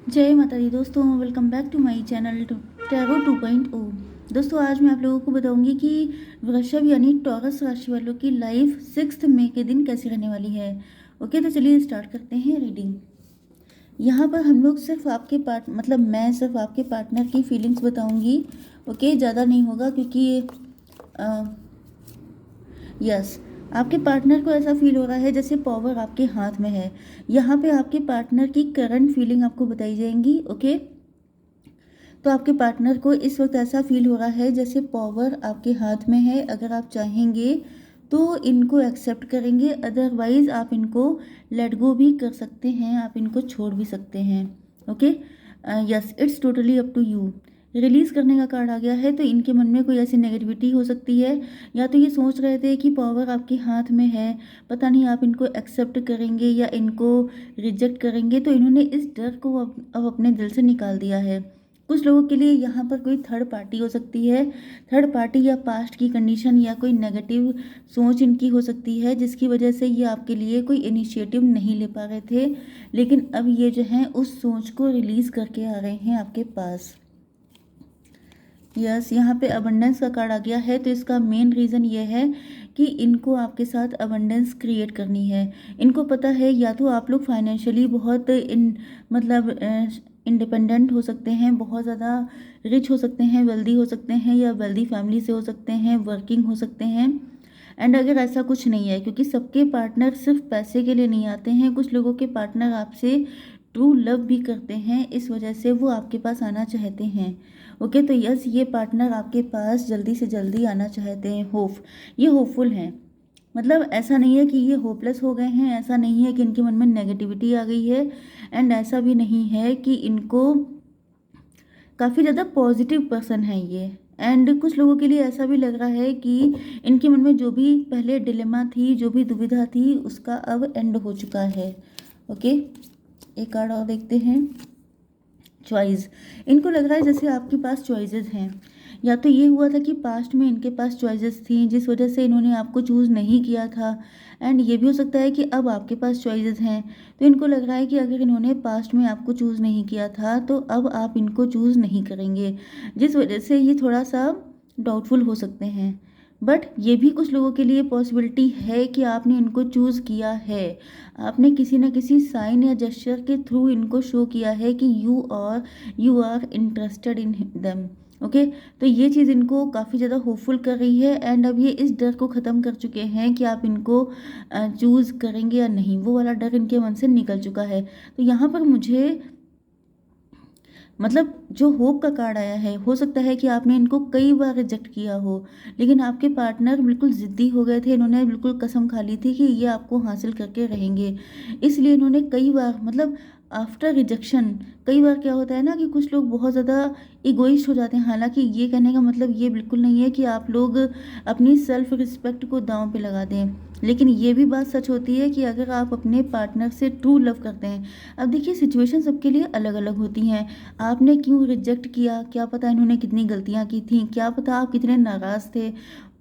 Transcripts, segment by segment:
जय माता दी दोस्तों, welcome back to my channel tarot 2.0। दोस्तों, आज मैं आप लोगों को बताऊंगी कि वृषभ यानी टॉरस राशि वालों की लाइफ 6 मई के दिन कैसी रहने वाली है। ओके, तो चलिए स्टार्ट करते हैं रीडिंग। यहाँ पर हम लोग सिर्फ आपके मैं सिर्फ आपके पार्टनर की फीलिंग्स बताऊंगी। ओके, ज़्यादा नहीं होगा क्योंकि यस, आपके पार्टनर को ऐसा फील हो रहा है जैसे पावर आपके हाथ में है। यहाँ पे आपके पार्टनर की करंट फीलिंग आपको बताई जाएंगी। ओके, तो आपके पार्टनर को इस वक्त ऐसा फील हो रहा है जैसे पावर आपके हाथ में है। अगर आप चाहेंगे तो इनको एक्सेप्ट करेंगे, अदरवाइज आप इनको लेट गो भी कर सकते हैं, आप इनको छोड़ भी सकते हैं। Okay, yes, it's totally up to you. Release करने का कार्ड आ गया है, तो इनके मन में कोई ऐसी नेगेटिविटी हो सकती है, या तो ये सोच रहे थे कि पावर आपके हाथ में है, पता नहीं आप इनको एक्सेप्ट करेंगे या इनको रिजेक्ट करेंगे, तो इन्होंने इस डर को अब अपने दिल से निकाल दिया है। कुछ लोगों के लिए यहाँ पर कोई थर्ड पार्टी हो सकती है, थर्ड पार्टी या पास्ट की कंडीशन या कोई नेगेटिव सोच इनकी हो सकती है, जिसकी वजह से ये आपके लिए कोई इनिशिएटिव नहीं ले पा रहे थे, लेकिन अब ये जो है उस सोच को रिलीज़ करके आ रहे हैं आपके पास। यस, यहाँ पे अबंडेंस का कार्ड आ गया है, तो इसका मेन रीज़न ये है कि इनको आपके साथ अबंडेंस क्रिएट करनी है। इनको पता है या तो आप लोग फाइनेंशियली बहुत इंडिपेंडेंट हो सकते हैं, बहुत ज़्यादा रिच हो सकते हैं, वेल्दी हो सकते हैं, या वेल्दी फैमिली से हो सकते हैं, वर्किंग हो सकते हैं। एंड अगर ऐसा कुछ नहीं है, क्योंकि सबके पार्टनर सिर्फ पैसे के लिए नहीं आते हैं, कुछ लोगों के पार्टनर आपसे ट्रू लव भी करते हैं, इस वजह से वो आपके पास आना चाहते हैं। ओके, तो यस, ये पार्टनर आपके पास जल्दी से जल्दी आना चाहते हैं। ये होपफुल हैं, मतलब ऐसा नहीं है कि ये होपलेस हो गए हैं, ऐसा नहीं है कि इनके मन में नेगेटिविटी आ गई है, एंड ऐसा भी नहीं है कि इनको काफ़ी ज़्यादा पॉजिटिव पर्सन है ये। एंड कुछ लोगों के लिए ऐसा भी लग रहा है कि इनके मन में जो भी पहले डिलेमा थी, जो भी दुविधा थी, उसका अब एंड हो चुका है। ओके, एक कार्ड और देखते हैं। चॉइस, इनको लग रहा है जैसे आपके पास चॉइसेस हैं, या तो ये हुआ था कि पास्ट में इनके पास चॉइसेस थी जिस वजह से इन्होंने आपको चूज़ नहीं किया था, एंड ये भी हो सकता है कि अब आपके पास चॉइसेस हैं, तो इनको लग रहा है कि अगर इन्होंने पास्ट में आपको चूज़ नहीं किया था तो अब आप इनको चूज़ नहीं करेंगे, जिस वजह से ये थोड़ा सा डाउटफुल हो सकते हैं। बट ये भी कुछ लोगों के लिए पॉसिबिलिटी है कि आपने इनको चूज़ किया है, आपने किसी न किसी साइन या जेस्चर के थ्रू इनको शो किया है कि you are interested in them. Okay, तो ये चीज़ इनको काफ़ी ज़्यादा होपफुल कर रही है, एंड अब ये इस डर को ख़त्म कर चुके हैं कि आप इनको चूज़ करेंगे या नहीं, वो वाला डर इनके मन से निकल चुका है। तो यहाँ पर मुझे जो होप का कार्ड आया है, हो सकता है कि आपने इनको कई बार रिजेक्ट किया हो, लेकिन आपके पार्टनर बिल्कुल ज़िद्दी हो गए थे, इन्होंने बिल्कुल कसम खा ली थी कि ये आपको हासिल करके रहेंगे, इसलिए इन्होंने कई बार आफ्टर रिजेक्शन, कई बार क्या होता है ना कि कुछ लोग बहुत ज़्यादा इगोइस्ट हो जाते हैं। हालांकि ये कहने का मतलब ये बिल्कुल नहीं है कि आप लोग अपनी सेल्फ रिस्पेक्ट को दांव पे लगा दें, लेकिन ये भी बात सच होती है कि अगर आप अपने पार्टनर से ट्रू लव करते हैं, अब देखिए सिचुएशन सबके लिए अलग अलग होती हैं। आपने क्यों रिजेक्ट किया, क्या पता इन्होंने कितनी गलतियां की थी, क्या पता आप कितने नाराज़ थे,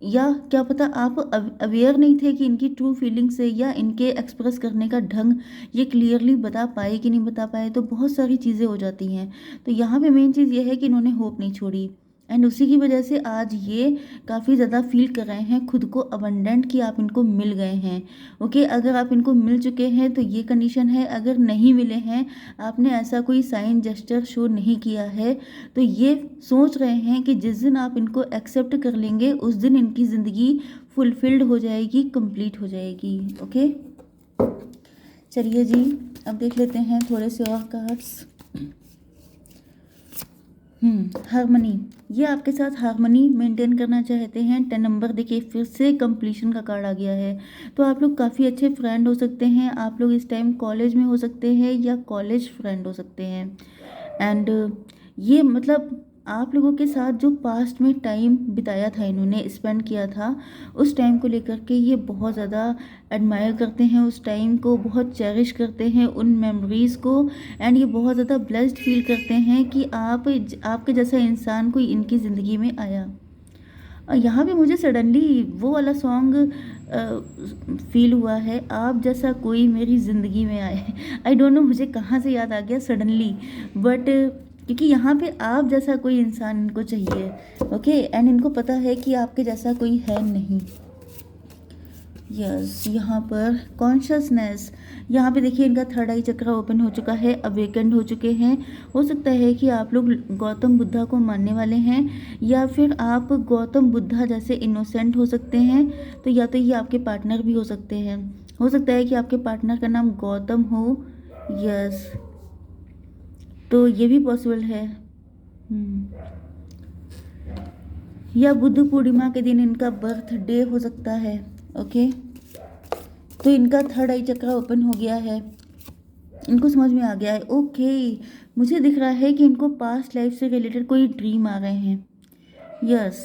या क्या पता आप अवेयर नहीं थे कि इनकी ट्रू फीलिंग से या इनके एक्सप्रेस करने का ढंग ये क्लियरली बता पाए कि नहीं बता पाए, तो बहुत सारी चीज़ें हो जाती हैं। तो यहाँ पे मेन चीज़ ये है कि इन्होंने होप नहीं छोड़ी, एंड उसी की वजह से आज ये काफ़ी ज़्यादा फील कर रहे हैं खुद को अबंडेंट कि आप इनको मिल गए हैं। ओके, अगर आप इनको मिल चुके हैं तो ये कंडीशन है, अगर नहीं मिले हैं, आपने ऐसा कोई साइन जेस्चर शो नहीं किया है, तो ये सोच रहे हैं कि जिस दिन आप इनको एक्सेप्ट कर लेंगे उस दिन इनकी ज़िंदगी फुलफिल्ड हो जाएगी, कंप्लीट हो जाएगी। ओके, चलिए जी, अब देख लेते हैं थोड़े से और कार्ड्स। हारमनी, ये आपके साथ हारमनी मेंटेन करना चाहते हैं। 10 नंबर देखिए, फिर से कंप्लीशन का कार्ड आ गया है, तो आप लोग काफ़ी अच्छे फ्रेंड हो सकते हैं, आप लोग इस टाइम कॉलेज में हो सकते हैं या कॉलेज फ्रेंड हो सकते हैं। एंड ये आप लोगों के साथ जो पास्ट में टाइम बिताया था, इन्होंने स्पेंड किया था, उस टाइम को लेकर के ये बहुत ज़्यादा एडमायर करते हैं, उस टाइम को बहुत चेरिश करते हैं, उन मेमोरीज़ को, एंड ये बहुत ज़्यादा ब्लेस्ड फील करते हैं कि आपके जैसा इंसान कोई इनकी ज़िंदगी में आया। यहाँ पे मुझे सडनली वो वाला सॉन्ग फील हुआ है, आप जैसा कोई मेरी ज़िंदगी में आए। आई डोंट नो मुझे कहाँ से याद आ गया सडनली, बट क्योंकि यहाँ पे आप जैसा कोई इंसान इनको चाहिए, ओके, एंड इनको पता है कि आपके जैसा कोई है नहीं। यस, यहाँ पर कॉन्शियसनेस, यहाँ पे देखिए इनका थर्ड आई चक्र ओपन हो चुका है, अवेकेंड हो चुके हैं। हो सकता है कि आप लोग गौतम बुद्धा को मानने वाले हैं, या फिर आप गौतम बुद्धा जैसे इनोसेंट हो सकते हैं। तो या तो ये आपके पार्टनर भी हो सकते हैं, हो सकता है कि आपके पार्टनर का नाम गौतम हो। यस, तो ये भी पॉसिबल है। या बुद्ध पूर्णिमा के दिन इनका बर्थडे हो सकता है, ओके। तो इनका थर्ड आई चक्र ओपन हो गया है, इनको समझ में आ गया है, ओके। मुझे दिख रहा है कि इनको पास्ट लाइफ से रिलेटेड कोई ड्रीम आ रहे हैं। यस,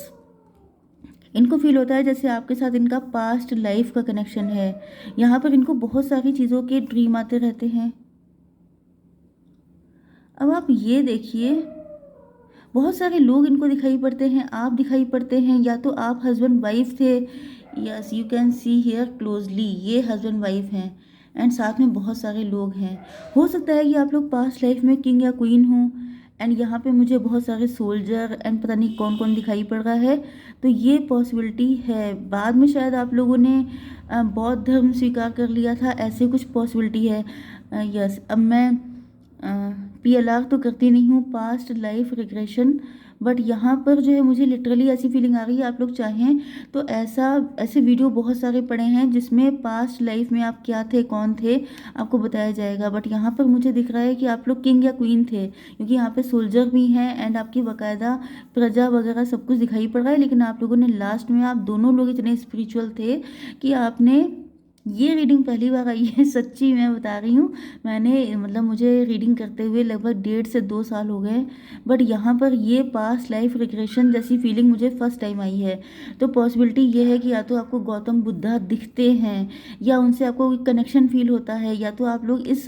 इनको फील होता है जैसे आपके साथ इनका पास्ट लाइफ का कनेक्शन है। यहाँ पर इनको बहुत सारी चीज़ों के ड्रीम आते रहते हैं। अब आप ये देखिए, बहुत सारे लोग इनको दिखाई पड़ते हैं, आप दिखाई पड़ते हैं, या तो आप हस्बैंड वाइफ थे। Yes, you can see here closely, ये हस्बैंड वाइफ हैं, एंड साथ में बहुत सारे लोग हैं। हो सकता है कि आप लोग पास्ट लाइफ में किंग या क्वीन हो, एंड यहाँ पे मुझे बहुत सारे सोल्जर एंड पता नहीं कौन कौन दिखाई पड़ रहा है। तो ये पॉसिबिलिटी है, बाद में शायद आप लोगों ने बौद्ध धर्म स्वीकार कर लिया था, ऐसे कुछ पॉसिबिलिटी है। यस, अब मैं PLR तो करती नहीं हूँ, पास्ट लाइफ रिग्रेशन, बट यहाँ पर जो है मुझे लिटरली ऐसी फीलिंग आ रही है। आप लोग चाहें तो ऐसे वीडियो बहुत सारे पड़े हैं जिसमें पास्ट लाइफ में आप क्या थे, कौन थे, आपको बताया जाएगा। बट यहाँ पर मुझे दिख रहा है कि आप लोग किंग या क्वीन थे, क्योंकि यहाँ पे सोल्जर भी हैं एंड आपकी बाकायदा प्रजा वगैरह सब कुछ दिखाई पड़ रहा है। लेकिन आप लोगों ने लास्ट में, आप दोनों लोग इतने स्पिरिचुअल थे कि आपने, ये रीडिंग पहली बार आई है, सच्ची मैं बता रही हूँ। मैंने मतलब मुझे रीडिंग करते हुए लगभग 1.5 से 2 साल हो गए, बट यहाँ पर ये पास्ट लाइफ रिग्रेशन जैसी फीलिंग मुझे फर्स्ट टाइम आई है। तो पॉसिबिलिटी ये है कि या तो आपको गौतम बुद्धा दिखते हैं, या उनसे आपको कोई कनेक्शन फील होता है, या तो आप लोग इस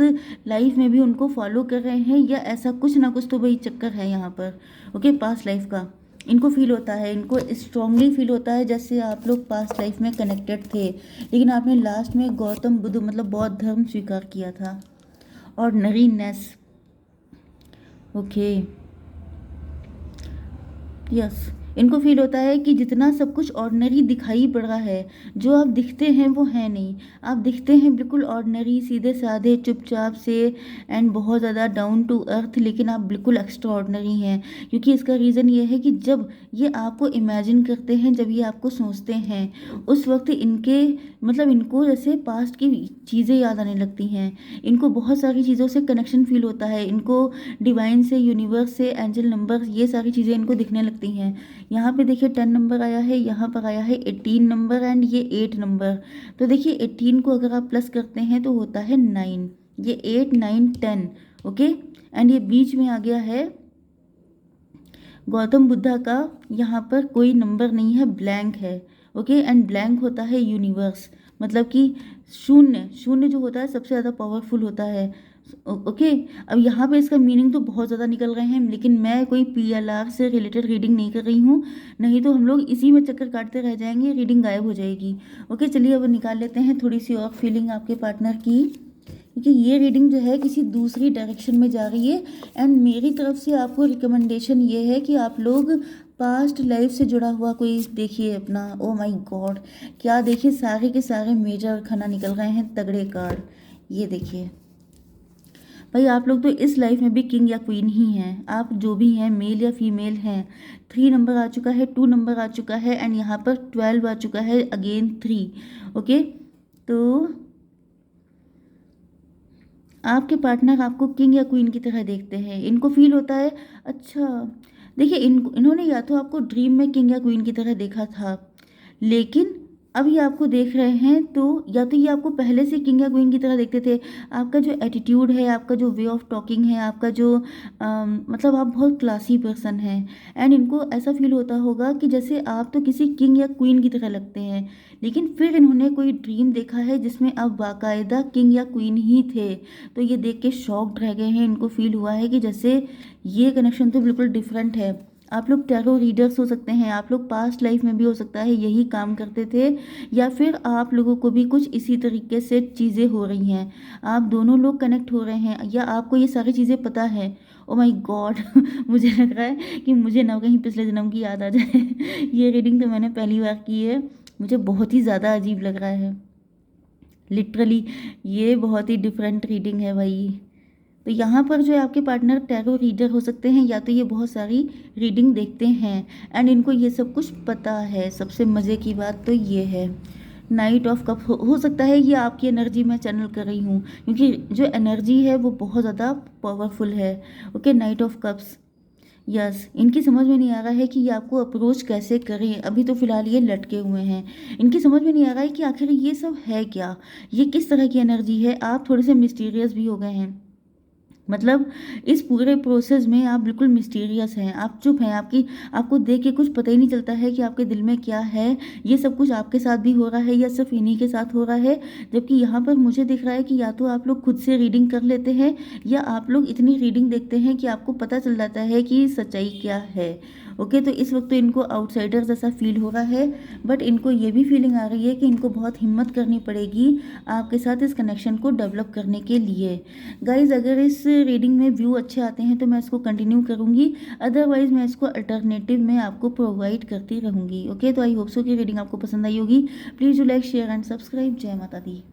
लाइफ में भी उनको फॉलो कर रहे हैं, या ऐसा कुछ ना कुछ तो भाई चक्कर है यहाँ पर, ओके, पास्ट लाइफ का। इनको फील होता है, इनको स्ट्रांगली फील होता है जैसे आप लोग पास्ट लाइफ में कनेक्टेड थे, लेकिन आपने लास्ट में गौतम बुद्ध मतलब बौद्ध धर्म स्वीकार किया था। और नरीनेस, ओके, यस, इनको फील होता है कि जितना सब कुछ ऑर्डिनरी दिखाई पड़ रहा है, जो आप दिखते हैं वो है नहीं। आप दिखते हैं बिल्कुल ऑर्डिनरी, सीधे साधे, चुपचाप से, एंड बहुत ज़्यादा डाउन टू अर्थ, लेकिन आप बिल्कुल एक्स्ट्रा ऑर्डिनरी हैं। क्योंकि इसका रीज़न ये है कि जब ये आपको इमेजिन करते हैं, जब ये आपको सोचते हैं, उस वक्त इनके मतलब इनको जैसे पास्ट की चीज़ें याद आने लगती हैं। इनको बहुत सारी चीज़ों से कनेक्शन फील होता है, इनको डिवाइन से, यूनिवर्स से, एंजल नंबर, ये सारी चीज़ें इनको दिखने लगती हैं। यहाँ पे देखिए 10 नंबर आया है, यहाँ पर आया है 18 नंबर, एंड ये 8 नंबर। तो देखिए 18 को अगर आप प्लस करते हैं तो होता है 9, ये 8, 9, 10, ओके। एंड ये बीच में आ गया है गौतम बुद्धा का, यहाँ पर कोई नंबर नहीं है, ब्लैंक है, ओके। एंड ब्लैंक होता है यूनिवर्स, मतलब कि शून्य, शून्य जो होता है सबसे ज़्यादा पावरफुल होता है, ओके। अब यहाँ पे इसका मीनिंग तो बहुत ज़्यादा निकल रहे हैं, लेकिन मैं कोई PLR से रिलेटेड रीडिंग नहीं कर रही हूँ, नहीं तो हम लोग इसी में चक्कर काटते रह जाएंगे, रीडिंग गायब हो जाएगी, ओके। चलिए अब निकाल लेते हैं थोड़ी सी और फीलिंग आपके पार्टनर की, क्योंकि ये रीडिंग जो है किसी दूसरी डायरेक्शन में जा रही है। एंड मेरी तरफ से आपको रिकमेंडेशन ये है कि आप लोग पास्ट लाइफ से जुड़ा हुआ कोई देखिए अपना। ओ माय गॉड, क्या देखिए, सारे के सारे मेजर खाना निकल रहे हैं, तगड़े कार्ड। ये देखिए भाई, आप लोग तो इस लाइफ में भी किंग या क्वीन ही हैं, आप जो भी हैं, मेल या फीमेल हैं। 3 नंबर आ चुका है, 2 नंबर आ चुका है, एंड यहाँ पर 12 आ चुका है, अगेन 3, ओके। तो आपके पार्टनर आपको किंग या क्वीन की तरह देखते हैं, इनको फील होता है, अच्छा देखिए, इन्होंने या तो आपको ड्रीम में किंग या क्वीन की तरह देखा था, लेकिन अब ये आपको देख रहे हैं तो या तो ये आपको पहले से किंग या क्वीन की तरह देखते थे। आपका जो एटीट्यूड है, आपका जो वे ऑफ टॉकिंग है, आपका जो मतलब आप बहुत क्लासी पर्सन हैं, एंड इनको ऐसा फील होता होगा कि जैसे आप तो किसी किंग या क्वीन की तरह लगते हैं, लेकिन फिर इन्होंने कोई ड्रीम देखा है जिसमें आप बाकायदा किंग या क्वीन ही थे। तो ये देख के शॉक्ड रह गए हैं, इनको फील हुआ है कि जैसे ये कनेक्शन तो बिल्कुल डिफरेंट है। आप लोग टैरो रीडर्स हो सकते हैं, आप लोग पास्ट लाइफ में भी हो सकता है यही काम करते थे, या फिर आप लोगों को भी कुछ इसी तरीके से चीज़ें हो रही हैं। आप दोनों लोग कनेक्ट हो रहे हैं या आपको ये सारी चीज़ें पता है। ओ माय गॉड मुझे लग रहा है कि मुझे ना कहीं पिछले जन्म की याद आ जाए। ये रीडिंग तो मैंने पहली बार की है, मुझे बहुत ही ज़्यादा अजीब लग रहा है लिटरली। ये बहुत ही डिफरेंट रीडिंग है भाई। तो यहाँ पर जो है आपके पार्टनर टैरो रीडर हो सकते हैं, या तो ये बहुत सारी रीडिंग देखते हैं एंड इनको ये सब कुछ पता है। सबसे मज़े की बात तो ये है, नाइट ऑफ कप हो सकता है ये आपकी एनर्जी मैं चैनल कर रही हूँ, क्योंकि जो एनर्जी है वो बहुत ज़्यादा पावरफुल है। Okay, night of cups, yes. इनकी समझ में नहीं आ रहा है कि ये आपको अप्रोच कैसे करें। अभी तो फिलहाल ये लटके हुए हैं, इनकी समझ में नहीं आ रहा है कि आखिर ये सब है क्या, ये किस तरह की एनर्जी है। आप थोड़े से मिस्टीरियस भी हो गए हैं, मतलब इस पूरे प्रोसेस में आप बिल्कुल मिस्टीरियस हैं, आप चुप हैं, आपको देख के कुछ पता ही नहीं चलता है कि आपके दिल में क्या है। ये सब कुछ आपके साथ भी हो रहा है या सिर्फ इन्हीं के साथ हो रहा है। जबकि यहाँ पर मुझे दिख रहा है कि या तो आप लोग खुद से रीडिंग कर लेते हैं, या आप लोग इतनी रीडिंग देखते हैं कि आपको पता चल जाता है कि सच्चाई क्या है। ओके, तो इस वक्त तो इनको आउटसाइडर जैसा फील हो रहा है, बट इनको ये भी फीलिंग आ रही है कि इनको बहुत हिम्मत करनी पड़ेगी आपके साथ इस कनेक्शन को डेवलप करने के लिए। गाइज, अगर इस रीडिंग में व्यू अच्छे आते हैं तो मैं इसको कंटिन्यू करूँगी, अदरवाइज मैं इसको अल्टरनेटिव में आपको प्रोवाइड करती रहूँगी। ओके, तो आई होप सो कि रीडिंग आपको पसंद आई होगी। Please do like, share and subscribe. जय माता दी।